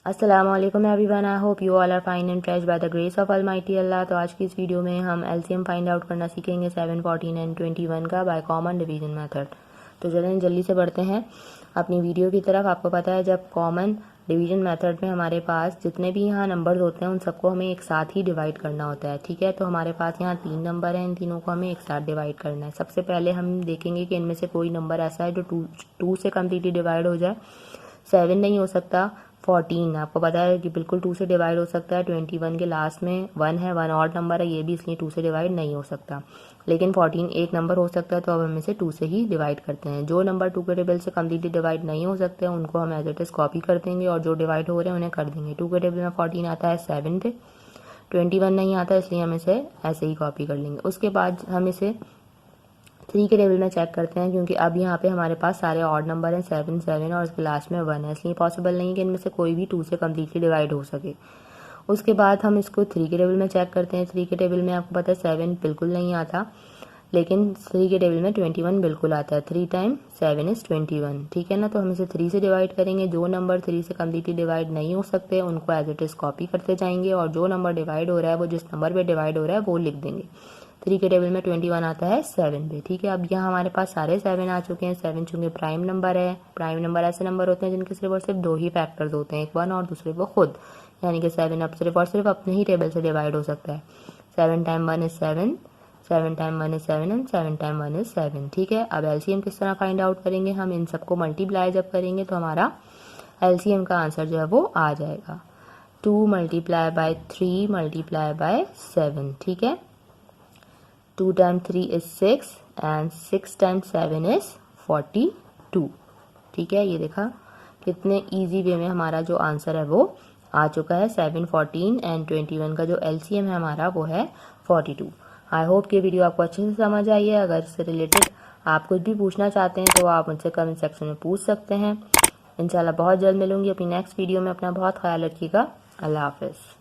अस्सलाम वालेकुम everyone, I hope you all are fine and fresh by the grace of almighty Allah. तो आज की इस वीडियो में हम एलसीएम फाइंड आउट करना सीखेंगे 7, 14 एंड 21 का बाय कॉमन डिवीजन मेथड। तो चलें जल्दी से बढ़ते हैं अपनी वीडियो की तरफ। आपको पता है जब कॉमन डिवीजन मेथड में हमारे पास जितने भी यहाँ नंबर्स होते हैं उन सबको हमें एक साथ ही डिवाइड करना होता है, ठीक है। तो हमारे पास यहाँ 3 नंबर हैं, इन तीनों को हमें एक साथ डिवाइड करना है। सबसे पहले हम देखेंगे कि इनमें से कोई नंबर ऐसा है जो टू से कम्प्लीटली डिवाइड हो जाए। 7 नहीं हो सकता, 14 आपको पता है कि बिल्कुल 2 से डिवाइड हो सकता है। 21 के लास्ट में 1 है, 1 ऑड नंबर है, ये भी इसलिए 2 से डिवाइड नहीं हो सकता। लेकिन 14 एक नंबर हो सकता है, तो अब हम इसे 2 से ही डिवाइड करते हैं। जो नंबर 2 के टेबल से कम्प्लीटली डिवाइड नहीं हो सकते उनको हम एज इट इज कॉपी कर देंगे और जो डिवाइड हो रहे हैं उन्हें कर देंगे। 2 के टेबल में 14 आता है 7 पे, 21 नहीं आता, इसलिए हम इसे ऐसे ही कॉपी कर लेंगे। उसके बाद हम इसे 3 के टेबल में चेक करते हैं, क्योंकि अब यहाँ पे हमारे पास सारे ऑड नंबर हैं, 7 7 और उसके लास्ट में 1 है, इसलिए पॉसिबल नहीं है कि इनमें से कोई भी 2 से कम्प्लीटली डिवाइड हो सके। उसके बाद हम इसको 3 के टेबल में चेक करते हैं। 3 के टेबल में आपको पता है 7 बिल्कुल नहीं आता, लेकिन 3 के टेबल में 21 बिल्कुल आता है। 3 टाइम 7 इज 21, ठीक है ना। तो हम इसे 3 से डिवाइड करेंगे। जो नंबर 3 से कम्प्लीटली डिवाइड नहीं हो सकते उनको एज इट इज कॉपी करते जाएंगे और जो नंबर डिवाइड हो रहा है वो जिस नंबर पे डिवाइड हो रहा है वो लिख देंगे। 3 के टेबल में 21 आता है 7 पे, ठीक है। अब यहाँ हमारे पास सारे 7 आ चुके हैं। 7 चूंकि प्राइम नंबर है, प्राइम नंबर ऐसे नंबर होते हैं जिनके सिर्फ और सिर्फ 2 ही फैक्टर्स होते हैं, एक 1 और दूसरे वो खुद, यानी कि 7 अब सिर्फ और सिर्फ अपने ही टेबल से डिवाइड हो सकता है। 7 time 1 is 7, 7 time 1 is 7 and 7 time 1 is 7, ठीक है। अब एलसीएम किस तरह फाइंड आउट करेंगे, हम इन सबको मल्टीप्लाई जब करेंगे तो हमारा एलसीएम का आंसर जो है वो आ जाएगा 2 मल्टीप्लाई बाय 3 मल्टीप्लाई बाय 7, ठीक है। 2 time 3 is 6 and 6 time 7 is 42, ठीक है। ये देखा कितने इजी वे में हमारा जो आंसर है वो आ चुका है। 7, 14 एंड 21 का जो एलसीएम है हमारा वो है 42। आई होप कि वीडियो आपको अच्छे से समझ आई है। अगर इससे रिलेटेड आप कुछ भी पूछना चाहते हैं तो आप मुझसे कमेंट सेक्शन में पूछ सकते हैं। इंशाल्लाह बहुत जल्द मिलूंगी अपनी नेक्स्ट वीडियो में। अपना बहुत ख्याल रखिएगा। अल्लाह हाफिज़।